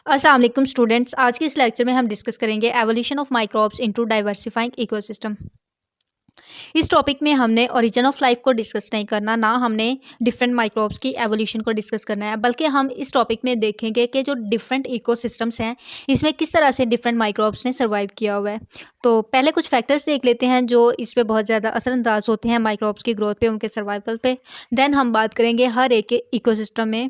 अस्सलाम वालेकुम स्टूडेंट्स। आज के इस लेक्चर में हम डिस्कस करेंगे evolution of microbes into diversifying ecosystem. इस टॉपिक में हमने ओरिजिन ऑफ लाइफ को डिस्कस नहीं करना, ना हमने डिफरेंट माइक्रोब्स की एवोल्यूशन को डिस्कस करना है, बल्कि हम इस टॉपिक में देखेंगे कि जो डिफरेंट इकोसिस्टम्स हैं इसमें किस तरह से डिफरेंट माइक्रोब्स ने सर्वाइव किया हुआ है। तो पहले कुछ फैक्टर्स देख लेते हैं जो इस पे बहुत ज़्यादा असरअंदाज होते हैं माइक्रोब्स की ग्रोथ पे, उनके सर्वाइवल पे। देन हम बात करेंगे हर एक इकोसिस्टम में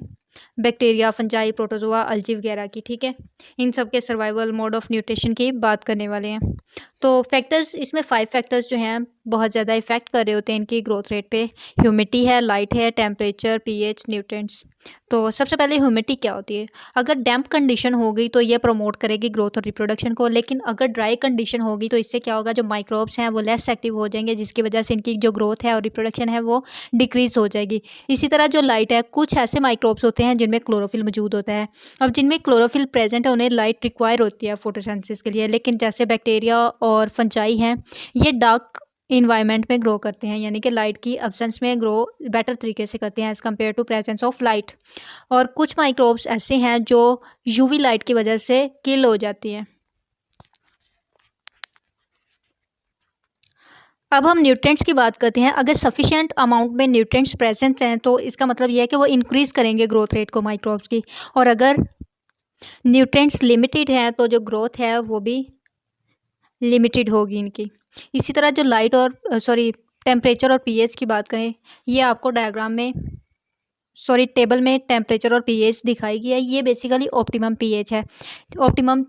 बैक्टीरिया, फंजाई, प्रोटोजोआ, अल्जी वगैरह की, ठीक है। इन सब के सर्वाइवल, मोड ऑफ न्यूट्रिशन की बात करने वाले हैं। तो फैक्टर्स इसमें 5 फैक्टर्स जो हैं बहुत ज़्यादा इफ़ेक्ट कर रहे होते हैं इनकी ग्रोथ रेट पे। ह्यूमिडिटी है, लाइट है, टेम्परेचर, पीएच, न्यूट्रिएंट्स। तो सबसे पहले ह्यूमिडिटी क्या होती है? अगर डैम्प कंडीशन होगी तो ये प्रमोट करेगी ग्रोथ और रिप्रोडक्शन को, लेकिन अगर ड्राई कंडीशन होगी तो इससे क्या होगा, जो माइक्रोब्स हैं वो लेस एक्टिव हो जाएंगे, जिसकी वजह से इनकी जो ग्रोथ है और रिप्रोडक्शन है वो डिक्रीज हो जाएगी। इसी तरह जो लाइट है, कुछ ऐसे माइक्रोब्स होते हैं जिनमें क्लोरोफिल मौजूद होता है। अब जिनमें क्लोरोफिल प्रेजेंट है उन्हें लाइट रिक्वायर होती है फोटोसिंथेसिस के लिए, लेकिन जैसे बैक्टीरिया और फंजाई हैं ये डार्क इन्वायरमेंट में ग्रो करते हैं, यानी कि लाइट की एब्सेंस में ग्रो बेटर तरीके से करते हैं as compare to presence of light. और कुछ माइक्रोब्स ऐसे हैं जो यूवी लाइट की वजह से किल हो जाती हैं। अब हम न्यूट्रिएंट्स की बात करते हैं। अगर सफिशिएंट अमाउंट में न्यूट्रिएंट्स प्रेजेंट हैं तो इसका मतलब यह है कि वो इंक्रीज़ करेंगे ग्रोथ रेट को माइक्रोब्स की, और अगर न्यूट्रिएंट्स लिमिटेड हैं तो जो ग्रोथ है वो भी लिमिटेड होगी इनकी। इसी तरह जो लाइट और टेम्परेचर और पीएच की बात करें, ये आपको डायग्राम में टेबल में टेम्परेचर और पीएच दिखाई गई है। ये बेसिकली ऑप्टिमम पीएच है। ऑप्टिमम,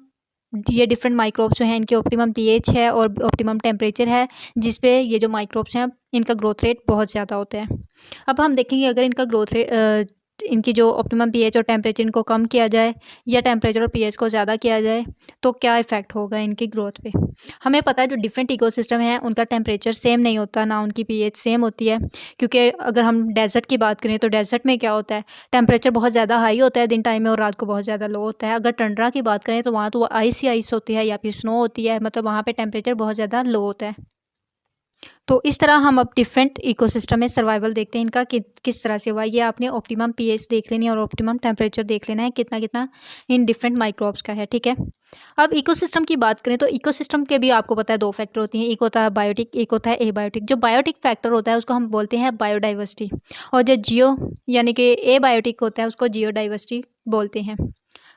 ये डिफरेंट माइक्रोब्स जो हैं इनके ऑप्टिमम पीएच है और ऑप्टिमम टेम्परेचर है, जिस पे ये जो माइक्रोब्स हैं इनका ग्रोथ रेट बहुत ज़्यादा होता है। अब हम देखेंगे अगर इनका ग्रोथ रेट, इनकी जो ऑप्टिमम पीएच और टेम्परेचर इनको कम किया जाए या टेम्परेचर और पीएच को ज़्यादा किया जाए तो क्या इफ़ेक्ट होगा इनकी ग्रोथ पे। हमें पता है जो डिफरेंट इकोसिस्टम है उनका टेम्परेचर सेम नहीं होता, ना उनकी पीएच सेम होती है, क्योंकि अगर हम डेजर्ट की बात करें तो डेजर्ट में क्या होता है, टेम्परेचर बहुत ज़्यादा हाई होता है दिन टाइम में और रात को बहुत ज़्यादा लो होता है। अगर टंड्रा की बात करें तो वहाँ तो आइस ही आइस होती है या फिर स्नो होती है, मतलब वहाँ पे टेम्परेचर बहुत ज़्यादा लो होता है। तो इस तरह हम अब डिफरेंट इकोसिस्टम में सर्वाइवल देखते हैं इनका किस तरह से हुआ। ये आपने ऑप्टिमम पीएच देख लेनी है और ऑप्टिमम टेम्परेचर देख लेना है कितना कितना इन डिफरेंट माइक्रोब्स का है, ठीक है। अब इकोसिस्टम की बात करें तो इकोसिस्टम के भी आपको पता है 2 फैक्टर होती हैं, एक होता है बायोटिक, एक होता है एबायोटिक। जो बायोटिक फैक्टर होता है उसको हम बोलते हैं बायोडाइवर्सिटी, और जो जियो यानी कि एबायोटिक होता है उसको जियोडाइवर्सिटी बोलते हैं।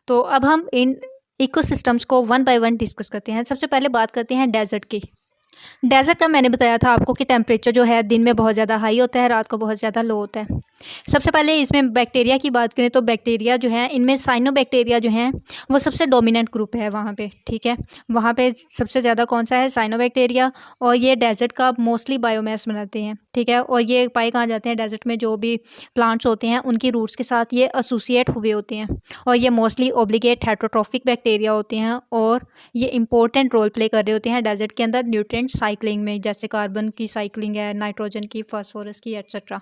तो अब हम इन इकोसिस्टम्स को वन बाय वन डिस्कस करते हैं। सबसे पहले बात करते हैं डेजर्ट की। डेजर्ट का मैंने बताया था आपको कि टेम्परेचर जो है दिन में बहुत ज़्यादा हाई होता है, रात को बहुत ज़्यादा लो होता है। सबसे पहले इसमें बैक्टीरिया की बात करें तो बैक्टीरिया जो है इनमें साइनोबैक्टीरिया जो हैं वो सबसे डोमिनेंट ग्रुप है वहाँ पे, ठीक है। वहाँ पे सबसे ज़्यादा कौन सा है, साइनोबैक्टीरिया। और ये डेजर्ट का मोस्टली बायोमास बनाते हैं, ठीक है। और ये पाए कहाँ जाते हैं, डेजर्ट में जो भी प्लांट्स होते हैं उनकी रूट्स के साथ ये एसोसिएट हुए होते हैं, और ये मोस्टली ओब्लिगेट हेटरोट्रॉफिक बैक्टीरिया होते हैं, और ये इंपॉर्टेंट रोल प्ले कर रहे होते हैं डेजर्ट के अंदर न्यूट्रिएंट साइक्लिंग में, जैसे कार्बन की साइक्लिंग है, नाइट्रोजन की, फास्फोरस की, एट्सेट्रा।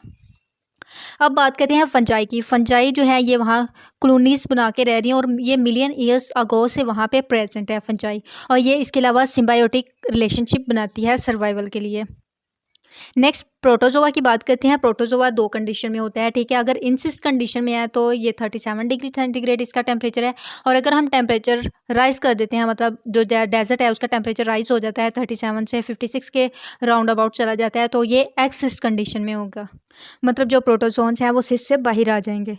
अब बात करते हैं फंजाई की। फंजाई जो है ये वहाँ कॉलोनीज बना के रह रही हैं और ये मिलियन ईयर्स अगो से वहाँ पे प्रेजेंट है फंजाई, और ये इसके अलावा सिम्बायोटिक रिलेशनशिप बनाती है सर्वाइवल के लिए। नेक्स्ट प्रोटोजोआ की बात करते हैं। प्रोटोजोआ 2 कंडीशन में होता है, ठीक है। अगर इंसिस्ट कंडीशन में है तो ये 37 डिग्री सेंटीग्रेड इसका टेम्परेचर है, और अगर हम टेम्परेचर राइज कर देते हैं, मतलब जो डेजर्ट है उसका टेम्परेचर राइज हो जाता है 37 से 56 के राउंड अबाउट चला जाता है, तो ये एक्सिस्ट कंडीशन में होगा, मतलब जो प्रोटोजोन्स हैं वो सिस्ट से बाहर आ जाएंगे।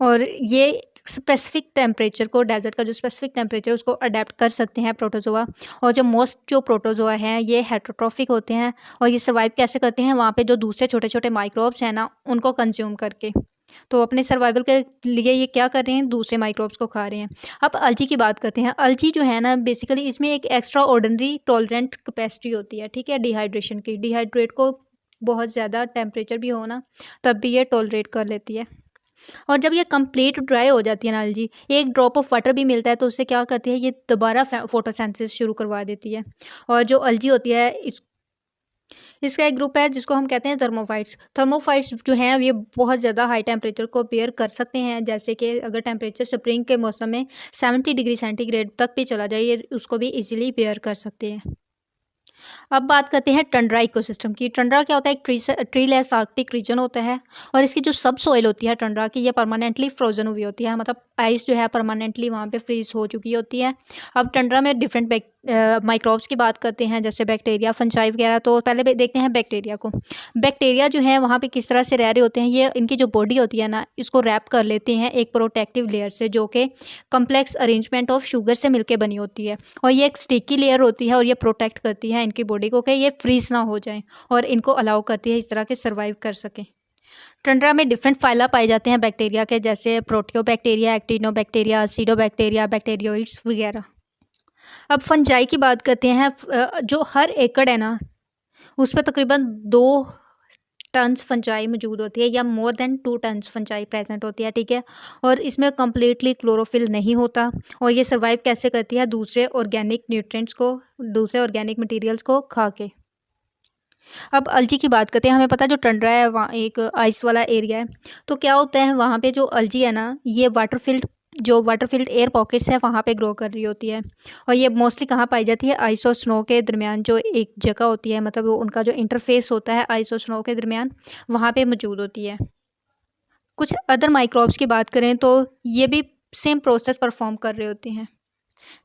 और ये स्पेसिफिक टेम्परेचर को, डेजर्ट का जो स्पेसिफिक टेम्परेचर उसको अडेप्ट कर सकते हैं प्रोटोजोआ। और जो प्रोटोजोआ हैं ये हेटरोट्रॉफिक होते हैं, और ये सर्वाइव कैसे करते हैं, वहाँ पे जो दूसरे छोटे छोटे माइक्रोब्स हैं ना उनको कंज्यूम करके। तो अपने सर्वाइवल के लिए ये क्या कर रहे हैं, दूसरे माइक्रोब्स को खा रहे हैं। अब अल्जी की बात करते हैं। अल्जी जो है ना बेसिकली इसमें एक एक्स्ट्रा ऑर्डिनरी टॉलरेंट कैपेसिटी होती है, ठीक है, डिहाइड्रेशन की। डिहाइड्रेट को बहुत ज़्यादा टेम्परेचर भी हो ना तब भी ये टॉलरेट कर लेती है। और जब ये कंप्लीट ड्राई हो जाती है ना अलजी, एक ड्रॉप ऑफ वाटर भी मिलता है तो उससे क्या करती है, ये दोबारा फोटोसिंथेसिस शुरू करवा देती है। और जो अलजी होती है इसका एक ग्रुप है जिसको हम कहते हैं थर्मोफाइट्स। थर्मोफाइट्स जो हैं ये बहुत ज़्यादा हाई टेम्परेचर को बेयर कर सकते हैं, जैसे कि अगर टेम्परेचर स्प्रिंग के मौसम में 70 डिग्री सेंटीग्रेड तक भी चला जाए ये उसको भी इजीली बेयर कर सकते हैं। अब बात करते हैं टंड्रा इकोसिस्टम की। टंड्रा क्या होता है? एक ट्रीलेस आर्कटिक रीजन होता है और इसकी जो सब सॉइल होती है टंड्रा की, ये परमानेंटली फ्रोजन हुई होती है, मतलब आइस जो है परमानेंटली वहाँ पे फ्रीज हो चुकी होती है। अब टंड्रा में डिफरेंट माइक्रोब्स की बात करते हैं, जैसे बैक्टीरिया, फंजाई वगैरह। तो पहले देखते हैं बैक्टीरिया को। बैक्टीरिया जो है वहाँ पे किस तरह से रह रहे होते हैं, ये इनकी जो बॉडी होती है ना, इसको रैप कर लेते हैं एक प्रोटेक्टिव लेयर से, जो कि कम्प्लेक्स अरेंजमेंट ऑफ शुगर से मिलकर बनी होती है। और ये एक स्टिकी लेयर होती है और ये प्रोटेक्ट करती है इनकी बॉडी को कि ये फ्रीज ना हो जाए, और इनको अलाउ करती है इस तरह के सर्वाइव कर सकें। टंड्रा में डिफरेंट फाइला पाए जाते हैं बैक्टीरिया के, जैसे प्रोटियोबैक्टीरिया, एक्टिनोबैक्टीरिया, एसिडोबैक्टीरिया, बैक्टीरियोइड्स वगैरह। अब फंजाई की बात करते हैं। जो हर एकड़ है ना, उस पर तकरीबन 2 टन्स फंजाई मौजूद होती है, या more than 2 tons fungi present होती है, ठीक है। और इसमें कम्प्लीटली क्लोरोफिल नहीं होता, और ये सर्वाइव कैसे करती है? दूसरे ऑर्गेनिक न्यूट्रिएंट्स को, दूसरे ऑर्गेनिक मटेरियल्स को खा के। अब अलजी की बात करते हैं। हमें पता है जो टंड्रा है वहाँ एक आइस वाला एरिया है, तो क्या होता है वहाँ पे जो अलजी है ना, ये वाटर फील्ड एयर पॉकेट्स है वहाँ पे ग्रो कर रही होती है। और ये मोस्टली कहाँ पाई जाती है? आइस और स्नो के दरमियान जो एक जगह होती है, मतलब वो उनका जो इंटरफेस होता है आइस और स्नो के दरमियान, वहाँ पे मौजूद होती है। कुछ अदर माइक्रोब्स की बात करें तो ये भी सेम प्रोसेस परफॉर्म कर रहे होते हैं,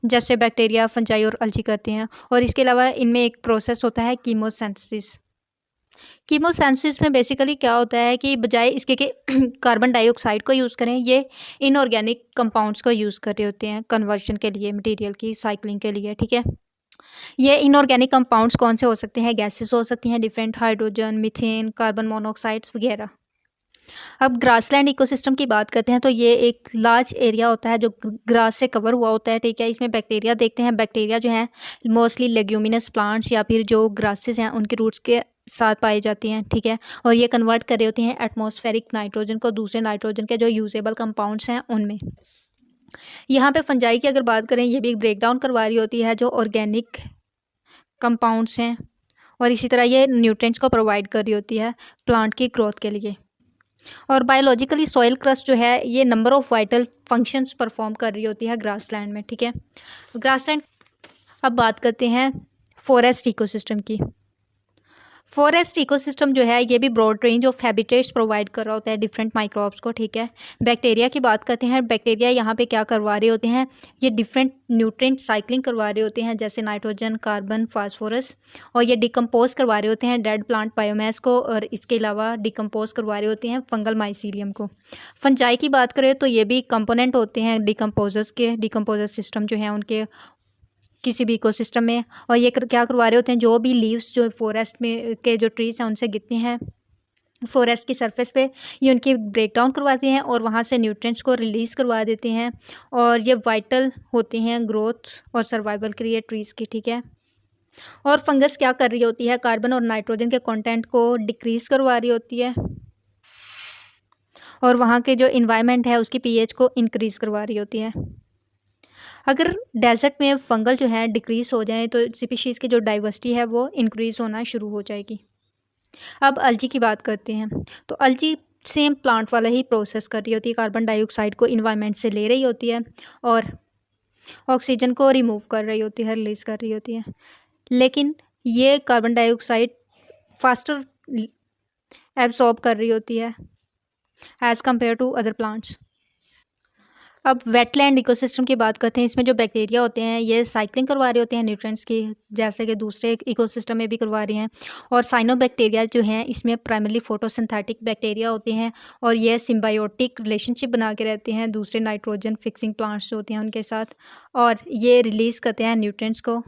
जैसे बैक्टीरिया, फंजाई और अलजी करते हैं। और इसके अलावा इनमें एक प्रोसेस होता है कीमोसिंथेसिस। कीमोसिंथेसिस में बेसिकली क्या होता है कि बजाय इसके कि कार्बन डाइऑक्साइड को यूज़ करें, ये इनऑर्गेनिक कंपाउंड्स को यूज़ कर रहे होते हैं कन्वर्जन के लिए, मटेरियल की साइक्लिंग के लिए, ठीक है। ये इनऑर्गेनिक कंपाउंड्स कौन से हो सकते हैं? गैसेस हो सकती हैं different, hydrogen, methane, carbon monoxides वगैरह। अब ग्रासलैंड इकोसिस्टम की बात करते हैं, तो ये एक लार्ज एरिया होता है जो ग्रास से कवर हुआ होता है, ठीक है। इसमें बैक्टीरिया देखते हैं। बैक्टीरिया जो है मोस्टली लेग्यूमिनस प्लांट्स या फिर जो ग्रासेस हैं उनके रूट्स के साथ पाई जाती हैं, ठीक है। और ये कन्वर्ट कर रही होती हैं एटमॉस्फेरिक नाइट्रोजन को दूसरे नाइट्रोजन के जो यूजेबल कंपाउंड्स हैं उनमें। यहाँ पे फंजाई की अगर बात करें, ये भी एक ब्रेक डाउन करवा रही होती है जो ऑर्गेनिक कंपाउंड्स हैं, और इसी तरह ये न्यूट्रिएंट्स को प्रोवाइड कर रही होती है प्लांट की ग्रोथ के लिए। और बायोलॉजिकली सॉइल क्रस्ट जो है ये number of vital functions perform कर रही होती है ग्रासलैंड में, ठीक है। ग्रासलैंड। अब बात करते हैं फॉरेस्ट इकोसिस्टम की। फॉरेस्ट इकोसिस्टम जो है ये भी broad range of habitats provide कर रहा होता है डिफरेंट माइक्रोब्स को, ठीक है। बैक्टीरिया की बात करते हैं। बैक्टीरिया यहाँ पे क्या करवा रहे होते हैं? ये डिफरेंट न्यूट्रिएंट साइक्लिंग करवा रहे होते हैं, जैसे नाइट्रोजन, कार्बन, फास्फोरस। और ये डिकम्पोज करवा रहे होते हैं डेड प्लांट बायोमास को, और इसके अलावा डिकम्पोज करवा रहे होते हैं फंगल माइसीलियम को। फंजाई की बात करें तो ये भी कंपोनेंट होते हैं डिकम्पोजर्स के, डिकम्पोजर सिस्टम जो है उनके किसी भी इकोसिस्टम में। और ये क्या करवा रहे होते हैं? जो भी लीव्स जो फॉरेस्ट में के जो ट्रीज हैं उनसे गिरती हैं फॉरेस्ट की सरफेस पे, ये उनकी ब्रेक डाउन करवाते हैं और वहाँ से न्यूट्रिएंट्स को रिलीज़ करवा देते हैं, और ये वाइटल होते हैं ग्रोथ और सर्वाइवल के लिए ट्रीज़ की, ठीक है। और फंगस क्या कर रही होती है? कार्बन और नाइट्रोजन के कंटेंट को डिक्रीज़ करवा रही होती है, और वहाँ के जो इन्वायरमेंट है उसकी पीएच को इंक्रीज़ करवा रही होती है। अगर डेजर्ट में फंगल जो है डिक्रीज़ हो जाए तो स्पीशीज़ की जो डाइवर्सिटी है वो इंक्रीज़ होना शुरू हो जाएगी। अब अलजी की बात करते हैं, तो अलजी सेम प्लांट वाला ही प्रोसेस कर रही होती है, कार्बन डाइऑक्साइड को इन्वायरमेंट से ले रही होती है और ऑक्सीजन को रिमूव कर रही होती है, रिलीज़ कर रही होती है। लेकिन ये कार्बन डाइऑक्साइड फास्टर एब्सॉर्ब कर रही होती है as compare to other plants. अब वेटलैंड इकोसिस्टम की बात करते हैं। इसमें जो बैक्टीरिया होते हैं ये साइक्लिंग करवा रहे होते हैं न्यूट्रिएंट्स की, जैसे कि दूसरे इकोसिस्टम में भी करवा रही हैं। और साइनोबैक्टीरिया जो हैं इसमें प्राइमरली फोटोसिंथेटिक बैक्टीरिया होते हैं, और ये सिम्बायोटिक रिलेशनशिप बना के रहते हैं दूसरे नाइट्रोजन फिक्सिंग प्लांट्स जो होते हैं उनके साथ, और ये रिलीज़ करते हैं न्यूट्रिएंट्स को।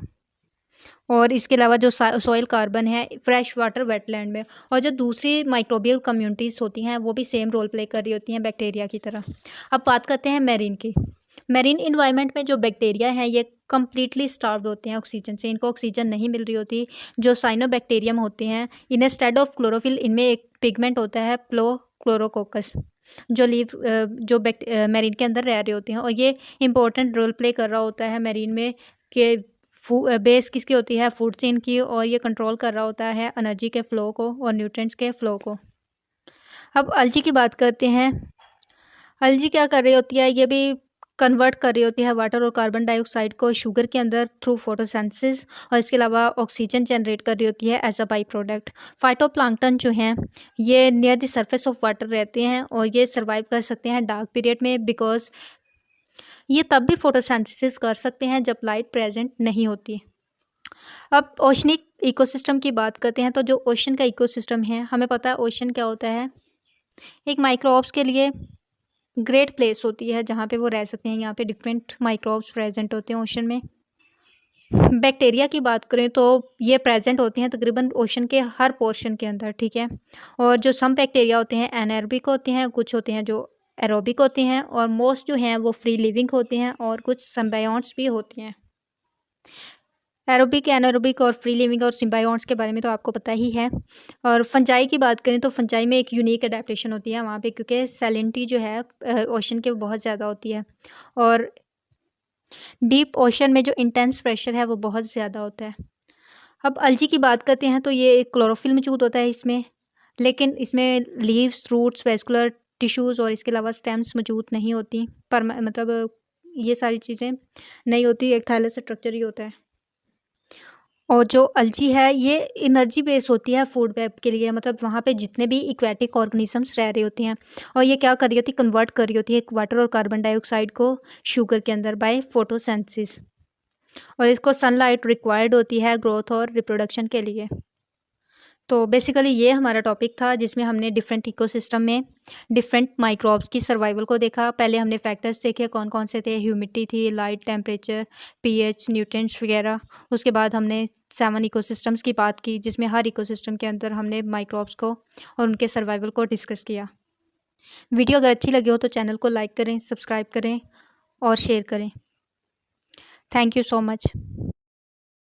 और इसके अलावा जो सॉइल कार्बन है फ्रेश वाटर वेटलैंड में, और जो दूसरी माइक्रोबियल कम्युनिटीज़ होती हैं वो भी सेम रोल प्ले कर रही होती हैं बैक्टीरिया की तरह। अब बात करते हैं मैरीन की। मैरीन इन्वायरमेंट में जो बैक्टीरिया हैं ये कम्प्लीटली स्टार्व्ड होते हैं ऑक्सीजन से, इनको ऑक्सीजन नहीं मिल रही होती। जो साइनोबैक्टीरियम होते हैं इंस्टेड ऑफ क्लोरोफिल इनमें एक पिगमेंट होता है क्लोरोकोकस, जो मैरीन के अंदर रह रहे होते हैं, और ये इंपॉर्टेंट रोल प्ले कर रहा होता है मैरीन में कि बेस किसकी होती है? फूड चेन की, और ये कंट्रोल कर रहा होता है एनर्जी के फ़्लो को और न्यूट्रिएंट्स के फ़्लो को। अब अलजी की बात करते हैं। अलजी क्या कर रही होती है? ये भी कन्वर्ट कर रही होती है वाटर और कार्बन डाइऑक्साइड को शुगर के अंदर थ्रू फोटोसिंथेसिस, और इसके अलावा ऑक्सीजन जनरेट कर रही होती है as a byproduct. Phytoplankton जो हैं ये near the surface of water रहते हैं और ये सर्वाइव कर सकते हैं डार्क पीरियड में, बिकॉज ये तब भी फोटोसिंथेसिस कर सकते हैं जब लाइट प्रेजेंट नहीं होती। अब ओशनिक इकोसिस्टम की बात करते हैं, तो जो ओशन का इकोसिस्टम है, हमें पता है ओशन क्या होता है। एक माइक्रोब्स के लिए ग्रेट प्लेस होती है जहाँ पे वो रह सकते हैं। यहाँ पे डिफरेंट माइक्रोब्स प्रेजेंट होते हैं ओशन में। बैक्टीरिया की बात करें तो ये प्रेजेंट होते हैं तकरीबन ओशन के हर पोर्शन के अंदर, ठीक है। और जो सम बैक्टीरिया होते हैं एनारोबिक होते हैं, कुछ होते हैं जो एरोबिक होते हैं, और मोस्ट जो हैं वो फ्री लिविंग होते हैं, और कुछ सिम्बायोट्स भी होते हैं। एरोबिक, एनारोबिक और फ्री लिविंग और सिम्बायोट्स के बारे में तो आपको पता ही है। और फंजाई की बात करें तो फंजाई में एक यूनिक अडेप्टेशन होती है वहाँ पे, क्योंकि सैलिनिटी जो है ओशन के बहुत ज़्यादा होती है, और डीप ओशन में जो इंटेंस प्रेशर है वो बहुत ज़्यादा होता है। अब अलजी की बात करते हैं तो ये एक क्लोरोफिल मौजूद होता है इसमें, लेकिन इसमें लीव्स, रूट्स, वेस्कुलर टिश्यूज़ और इसके अलावा स्टेम्स मौजूद नहीं होती। पर मतलब ये सारी चीज़ें नहीं होती, एक थैलेस स्ट्रक्चर ही होता है। और जो अलजी है ये एनर्जी बेस होती है फूड वेब के लिए, मतलब वहाँ पे जितने भी इक्वेटिक ऑर्गेनिजम्स रह रही होती हैं, और ये क्या कर रही होती है, कन्वर्ट कर रही होती है वाटर और कार्बन डाइऑक्साइड को शुगर के अंदर बाय फोटोसिंथेसिस, और इसको सनलाइट रिक्वायर्ड होती है ग्रोथ और रिप्रोडक्शन के लिए। तो बेसिकली ये हमारा टॉपिक था जिसमें हमने डिफरेंट इकोसिस्टम में डिफरेंट माइक्रोब्स की सर्वाइवल को देखा। पहले हमने फैक्टर्स देखे कौन कौन से थे, ह्यूमिडिटी थी, लाइट, टेम्परेचर, पीएच, न्यूट्रिएंट्स वगैरह। उसके बाद हमने 7 इकोसिस्टम्स की बात की, जिसमें हर इकोसिस्टम के अंदर हमने माइक्रोब्स को और उनके सर्वाइवल को डिस्कस किया। वीडियो अगर अच्छी लगी हो तो चैनल को लाइक करें, सब्सक्राइब करें और शेयर करें। Thank you so much.